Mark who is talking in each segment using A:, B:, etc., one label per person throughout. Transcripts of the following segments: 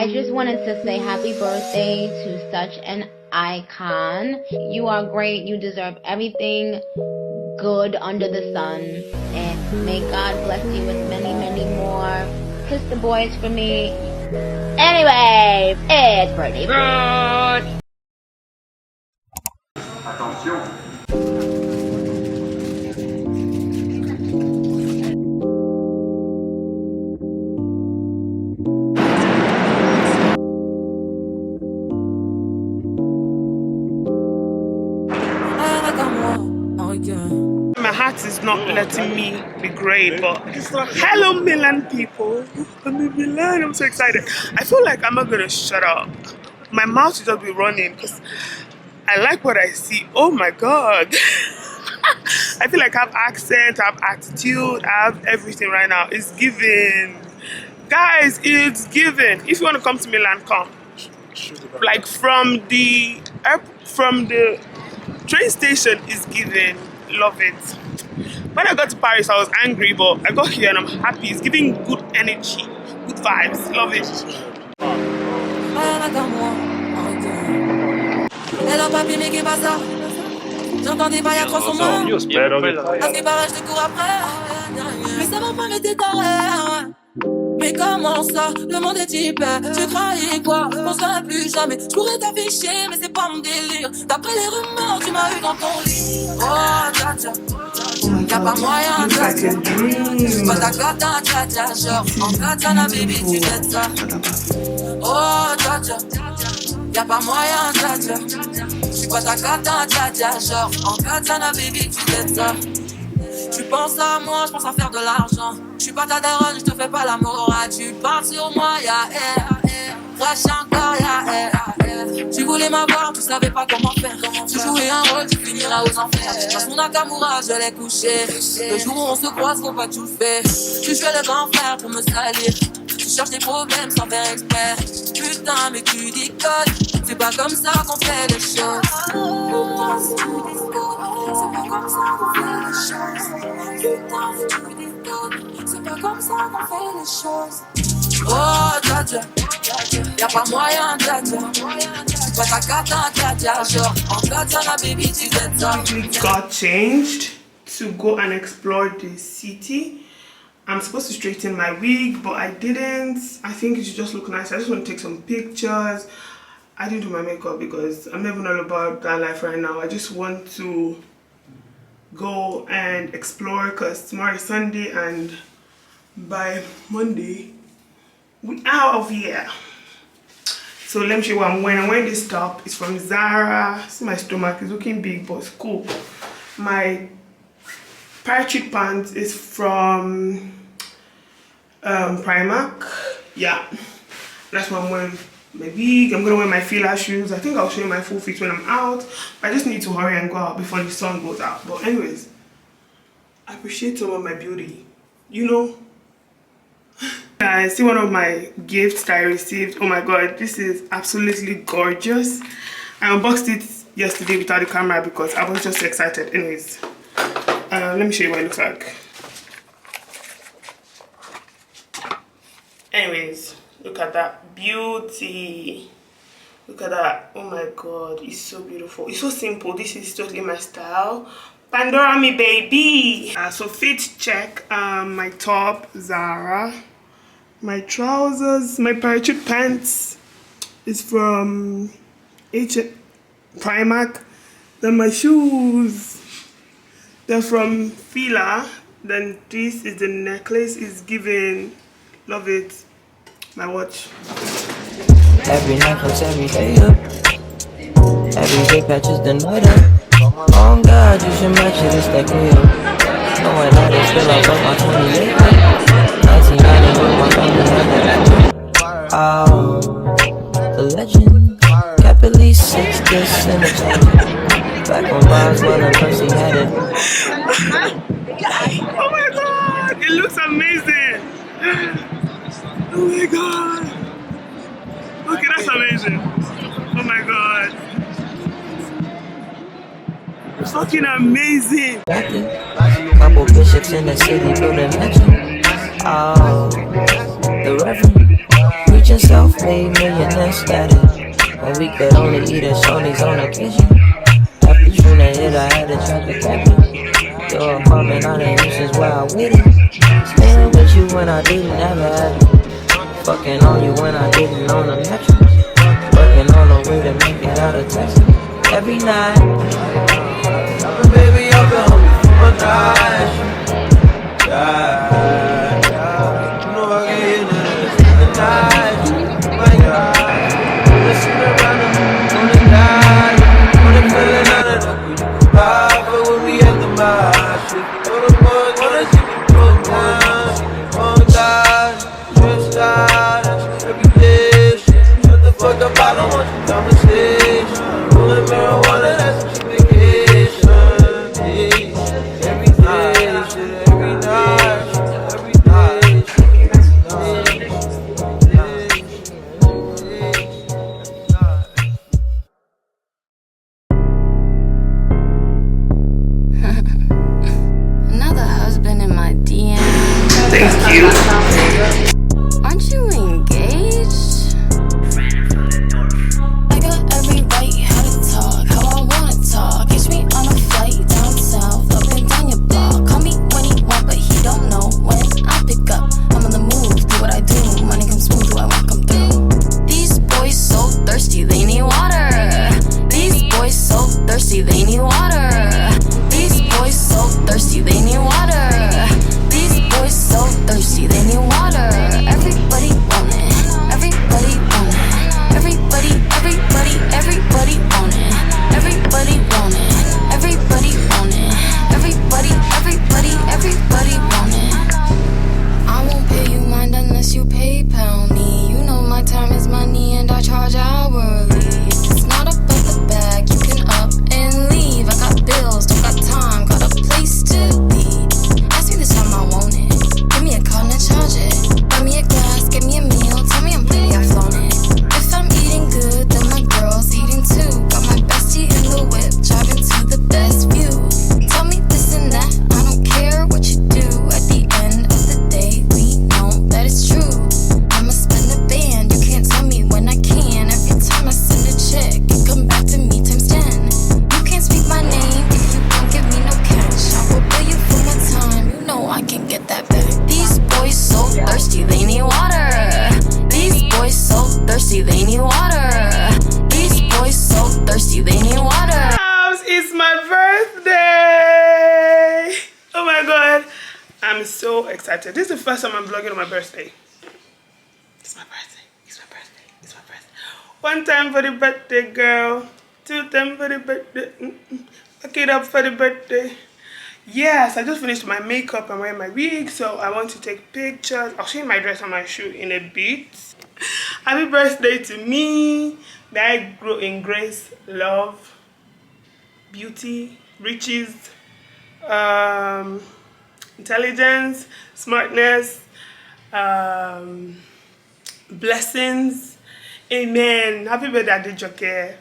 A: I just wanted to say happy birthday to such an icon. You are great. You deserve everything good under the sun. And may God bless you with many, many more. Kiss the boys for me. Anyway, it's birthday brunch.
B: Attention.
C: My heart is not letting me be great, but hello Milan people. I'm in Milan. I'm so excited. I feel like I'm not gonna shut up. My mouth should just be running because I like what I see. Oh my god. I feel like I have accent, I have attitude, I have everything right now. It's given. Guys, it's given. If you want to come to Milan, come. Like from the train station is given. Love it. When I got to Paris, I was angry, but I got here and I'm happy. It's giving good energy, good vibes. Love it.
D: J'entendais pas y'a 300 morts. À ce qui paraît, je te cours après. Mais ça va pas, mais t'es taré. Mais comment ça, le monde est hyper. Tu croyais quoi, qu'on serait plus jamais. Je pourrais t'afficher, mais c'est pas mon délire. D'après les rumeurs, tu m'as eu dans ton lit. Oh, dja dja. Y'a pas moyen, dja dja. J'suis pas ta cata, dja dja. Genre, en katana, baby, tu fais ça. Oh, dja dja. Y'a pas moyen, dja dja. J'suis pas ta cata, dja dja. Genre, en katana, baby, tu fais ça. Tu penses à moi, je pense à faire de l'argent. Je suis pas ta daronne, je te fais pas l'amour. Tu parles sur moi, y'a air. Crash encore, y'a air. Tu voulais m'avoir, tu savais pas comment faire. Tu jouais un rôle, tu finiras aux enfers. Dans son Nakamura, je l'ai couché. Le jour où on se croise, faut pas tout faire. Tu fais le grand frère pour me salir. Tu cherches des problèmes sans faire exprès. Putain, mais tu déconnes. C'est pas comme ça qu'on fait les choses. Putain, si tu déconnes. C'est pas comme ça qu'on fait les choses. Putain, si tu déconnes. C'est pas comme ça qu'on fait les choses. Oh, dja dja. Y'a pas moyen, dja dja. C'est pas ta cata, dja dja. Genre, en katana, baby, tu fais ça.
C: Got changed to go and explore the city. I'm supposed to straighten my wig, but I didn't. I think it should just look nice. I just want to take some pictures. I didn't do my makeup because I'm not even all about that life right now. I just want to go and explore because tomorrow is Sunday and by Monday we out of here. So let me show you what I'm wearing. I'm wearing this top. It's from Zara. See, my stomach is looking big, but it's cool. My parachute pants is from Primark. Yeah, that's what I'm wearing. My wig. I'm gonna wear my fila shoes. I think I'll show you my full feet when I'm out. I just need to hurry and go out before the sun goes out. But anyways, I appreciate some of my beauty, you know. I see one of my gifts that I received. Oh my god, this is absolutely gorgeous. I unboxed it yesterday without the camera because I was just so excited. Anyways, let me show you what it looks like. Anyways, look at that beauty. Look at that. Oh my god, it's so beautiful. It's so simple. This is totally my style. Pandora me baby. So fit check. My top Zara. My trousers, my parachute pants is from Primark. Then my shoes, they're from Fila. Then this is the necklace. Is given. Love it. My watch.
E: Every necklace, every day up. Every day patches the night up. Oh God, you should match it, it's like me up. No one had to spill out on my 28. 1990 with my family. Oh, the legend. Kept at least 6 discs in the chain. Back when Roswell and Percy had it.
C: Oh my God, it looks amazing. Oh my god. Okay, that's amazing. Oh my god. It's fucking amazing.
E: Couple bishops in the city building mansion. Oh, the reverend preaching self-made millionaire status. When we could only eat at Shoney's on occasion. After Trina hit, I had to try to tap it. Your apartment, I done used since where I waited. Staying with you when I didn't ever have it. Fucking on you when I didn't own a mattress. Working on a way to make it out of Texas. Every night. Baby, I've been hungry for my night. You know I get into this every night. My God. Listen around the moon on the night. On the feeling out of the good. But when we at the marsh, all the boys wanna see me broke down. Oh God, stressed out every day. Shut the fuck up, I don't want your conversation. Rolling marijuana, that's some vacation. Every day, shit, every night, every day,
D: Another husband in my DM.
C: Thank you.
D: Aren't you engaged? I got every right how to talk, how I wanna talk. Catch me on a flight down south, up and down your block. Call me when he want, but he don't know when I pick up. I'm on the move, do what I do. Money comes smooth, do I want come through? These boys so thirsty, they need water. These boys so thirsty, they need water. These boys so thirsty, they need water. These boys so thirsty, they need water. Everybody want it. Everybody want it. Everybody, everybody, everybody want it. Everybody want it. Everybody want it. Everybody, everybody, everybody want it. I won't pay you mind unless you PayPal me. You know my time is money and I charge hourly. It's not about the bag, you can up and leave. I got bills, don't got time, got a place to be. Ask me this time I want it. Give me a card and charge it. Buy me a glass, give me a meal, tell me I'm pretty, I've flown it. If I'm eating good, then my girl's eating too. Got my bestie in the whip, driving to the best view. Tell me this and that, I don't care what you do. At the end of the day, we know that it's true. I'ma spend a band, you can't tell me when I can. Every time I send a check, it come back to me times 10. You can't speak my name if you don't give me no cash. I will bill you for my time, you know I can get that back. These boys so thirsty, they need water. These boys so thirsty, they need water. These boys so thirsty, they need water.
C: It's my birthday. Oh my god, I'm so excited. This is the first time I'm vlogging on my birthday. It's my birthday. It's my birthday. It's my birthday. One time for the birthday girl, two times for the birthday. Look it up for the birthday. Yes, I just finished my makeup. I'm wearing my wig, so I want to take pictures. I'll show you my dress and my shoe in a bit. Happy birthday to me. May I grow in grace, love, beauty, riches, intelligence, smartness, blessings. Amen. Happy birthday, Adejoke.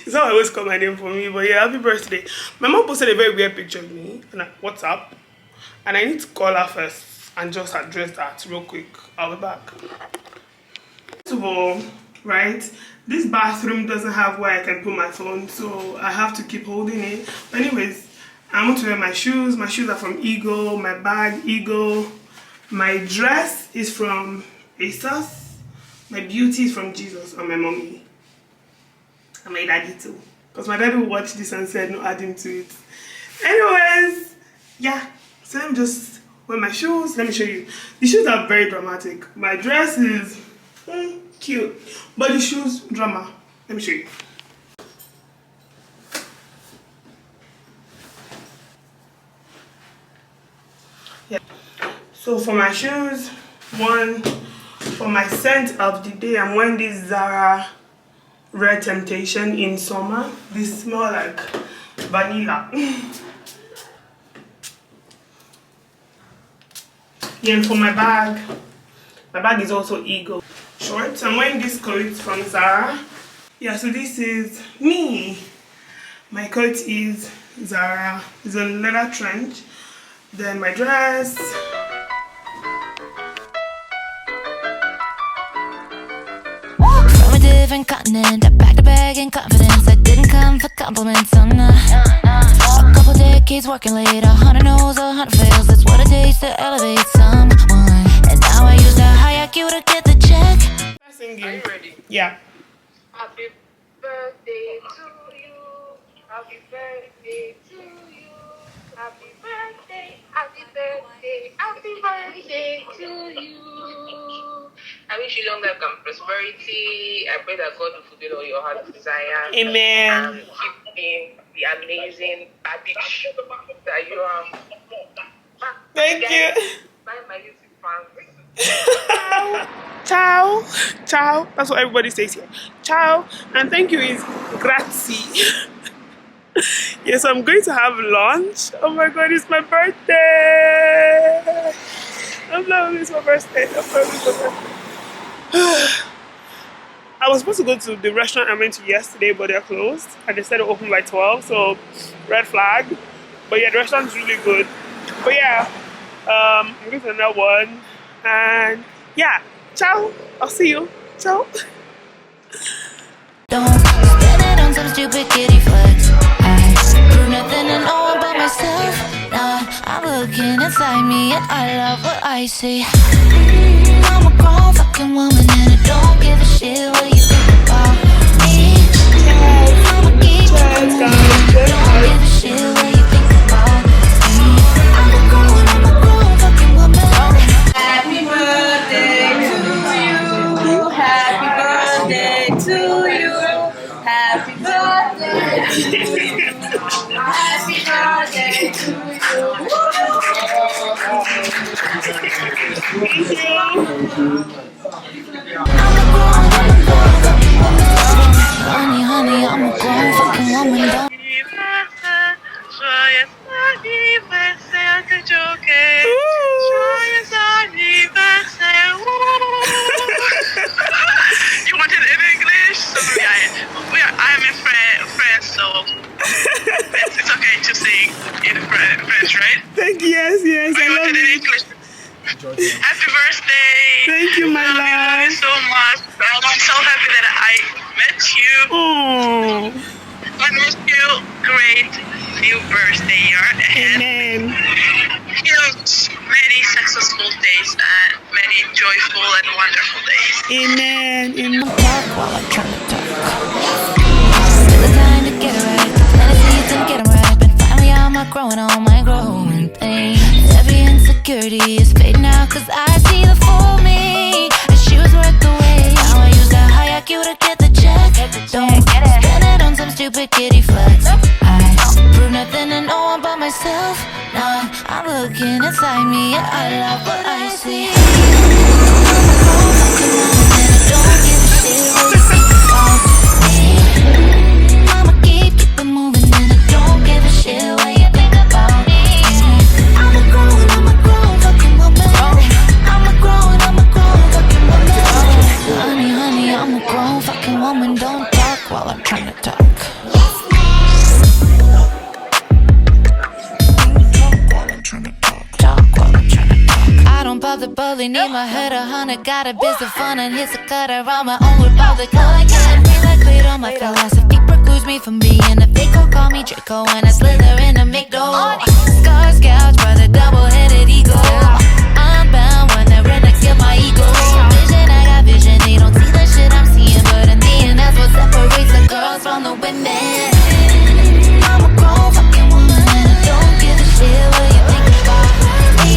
C: It's not always call my name for me, but yeah, happy birthday. My mom posted a very weird picture of me on WhatsApp, and I need to call her first and just address that real quick. I'll be back. First of all, right, this bathroom doesn't have where I can put my phone, so I have to keep holding it. But anyways, I want to wear my shoes. My shoes are from Eagle. My bag, Eagle. My dress is from ASOS. My beauty is from Jesus or my mommy. And my daddy too. Because my daddy watched this and said no adding to it. Anyways, yeah. So let me just wear my shoes. Let me show you. The shoes are very dramatic. My dress is cute. But the shoes, drama. Let me show you. Yeah. So for my shoes, one, for my scent of the day, I'm wearing this Zara Red Temptation in summer. This smell like vanilla. Yeah, and for my bag is also Eagle shorts. I'm wearing this coat from Zara. Yeah, so this is me. My coat is Zara. It's a leather trench. Then my dress.
D: different continent. I packed a bag in confidence. I didn't come for compliments. I'm not. A couple decades working late. 100 no's, 100 fails. That's what it takes to elevate someone. And now I use the high IQ to get the check.
C: Singing. Are you ready? Yeah.
B: Happy birthday to you. Happy birthday to you. Happy birthday. Happy birthday. Happy birthday to you. I wish you long life and prosperity. I pray that God will fulfill all your heart's desires.
C: Amen.
B: And keep being the amazing bitch that you are.
C: Thank you.
B: Bye, my YouTube fans.
C: Ciao. Ciao. That's what everybody says here. Ciao. And thank you is grazie. Yes, I'm going to have lunch. Oh my god, it's my birthday. I'm loving it's my birthday. I was supposed to go to the restaurant I went to yesterday, but they're closed. And they said it open by 12, so red flag. But yeah, the restaurant's really good. But yeah, I'm going to another one. And yeah, ciao. I'll see you. Ciao.
D: Don't spend it on some stupid kitty flex. I prove nothing to no one but myself. Nah, I'm looking inside me and I love what I see. I'm a grown fucking woman and I don't give a shit what you think about me. I'ma keep moving, don't give a shit what you think about me. I'm a grown fucking woman.
B: Happy birthday to you. Happy birthday to you. Happy birthday to you. Happy birthday to you.
D: Honey, I'm a grown fucking woman. Don't
B: Joyeux anniversaire, Adejoke. Joyeux anniversaire. You want it in English? Sorry, I'm in French, so it's okay to sing in French, right?
C: Thank you. Yes. I love
B: it in
C: you.
B: English. Happy birthday.
C: Thank you, my
B: love
C: love.
B: you so much. I'm so happy that I met you.
C: Oh.
B: I wish you great new birthday year ahead.
C: Amen.
B: Many successful days and many joyful and wonderful days.
C: Amen.
D: talk while I try to talk. Still the time to get it right. Plant the seeds and get them ripe. And finally I'm outgrowing all my growing pains. Every insecurity is fading out cause I see the full me. And she was worth the wait. Now I use that high IQ to get the check. Don't spend it on some stupid kitty flex. I prove nothing to no one but myself. Nah, I'm looking inside me and I love what I see. Don't give a shit what you think about me. I'ma keep it moving and I don't give a shit what you think about me. I'm a grown fucking woman. I'm a grown fucking woman. Honey, I'm a grown fucking woman. Don't talk while I'm trying to talk. I don't bother bully, need my head 100. Got a biz of fun and hits a cutter on my own republic. I can't feel like clear on my philosophy precludes me from being a fake or call me Draco and I slither in a make door. Scars gouged by the double-headed ego. I'm bound when they're in to kill my ego. Vision, I got vision, they don't see the shit I'm seeing, but in the end that's what separates the girls from the women. I'm a grown fucking woman and I don't give a shit what you think about me.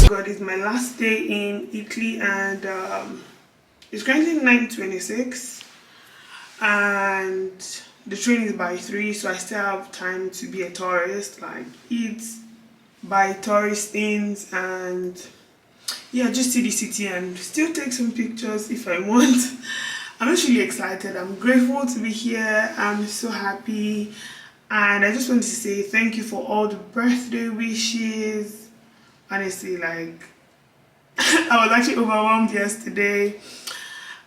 C: God, it's my last day in Italy and it's currently 9:26 and the train is by 3, so I still have time to be a tourist, like eat, buy tourist things and yeah, just see the city and still take some pictures if I want. I'm just really excited. I'm grateful to be here. I'm so happy and I just want to say thank you for all the birthday wishes. Honestly, like I was actually overwhelmed yesterday.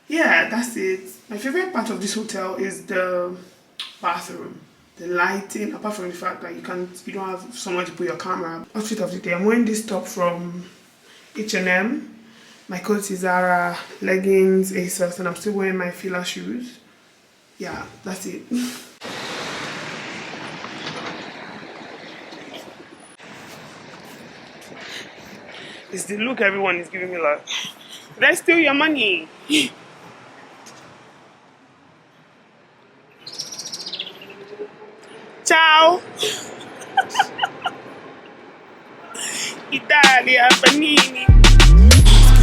C: Yeah, that's it. My favorite part of this hotel is the bathroom, the lighting, apart from the fact that you don't have somewhere to put your camera. Outfit of the day, I'm wearing this top from H&M. My coat is Zara, leggings, ASOS, and I'm still wearing my Fila shoes. Yeah, that's it. It's the look everyone is giving me like, did I steal your money? Ciao! Italia, panini.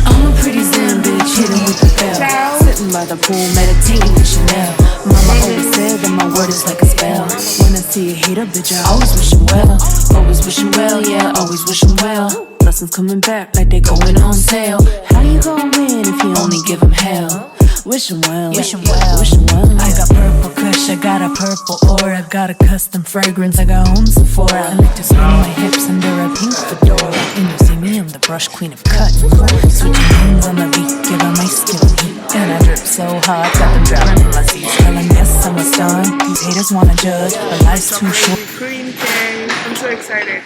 F: I'm a pretty Zen bitch, hitting with the bell.
C: Ciao.
F: Sitting by the pool, meditating with Chanel. Mama always said that my word is like a spell. When I see a hater, bitch, I always wish him well. Always wish him well, yeah, always wish him well. Blessings coming back like they going on sale. How you gon' win if you only give him hell? Wish him well, wish him well, wish him well. I got purple kush, I got a purple aura. Got a custom fragrance, I got home Sephora. I like to swing my hips under a pink fedora. And you see me, I'm the brush queen of cut. Switching lanes on the beat, giving my skill heat. And I drip so hard, got them drowning in my seats. Telling yes, I'm a star. These haters wanna judge, but life's too short.
C: Cream cake. I'm so excited.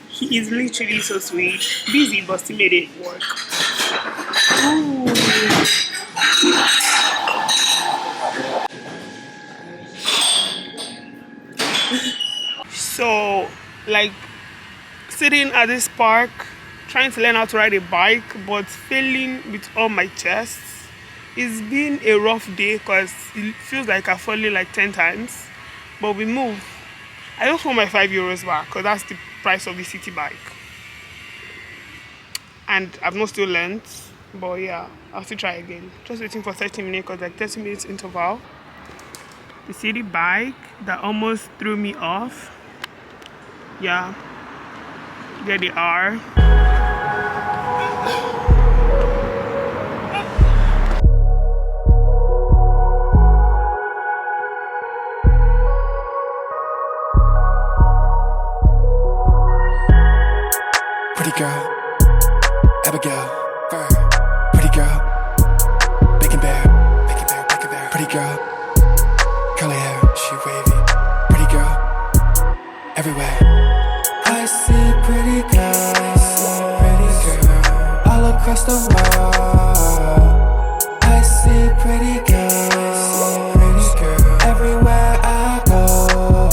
C: He is literally so sweet. Busy, but he made it work. Ooh. So, like, sitting at this park, trying to learn how to ride a bike, but failing with all my chests. It's been a rough day because it feels like I've fallen like 10 times. But we move. I just want my €5 back because that's the price of the city bike. And I've not still learned. But yeah, I'll still try again. Just waiting for 30 minutes because like 30 minutes interval. The city bike that almost threw me off. Yeah, there they are.
G: Pretty girl, Abigail, Fur, pretty girl, Bacon Bear, Bacon Bear, Bacon Bear, pretty girl, curly hair, she wavy, pretty girl, everywhere. I see pretty girl, all across the world. I see pretty girl, everywhere I go.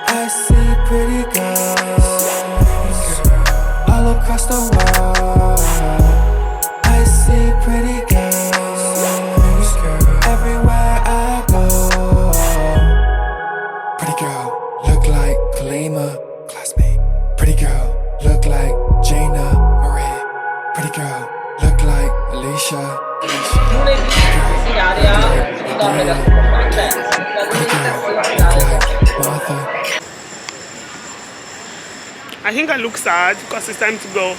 G: I see pretty girls all across the world. I see pretty girls everywhere I go. Pretty girl, look like Kalima, classmate. Pretty girl, look like Jaina Marie. Pretty girl, look like Alicia. Pretty girl, look like Martha.
C: I think I look sad because it's time to go.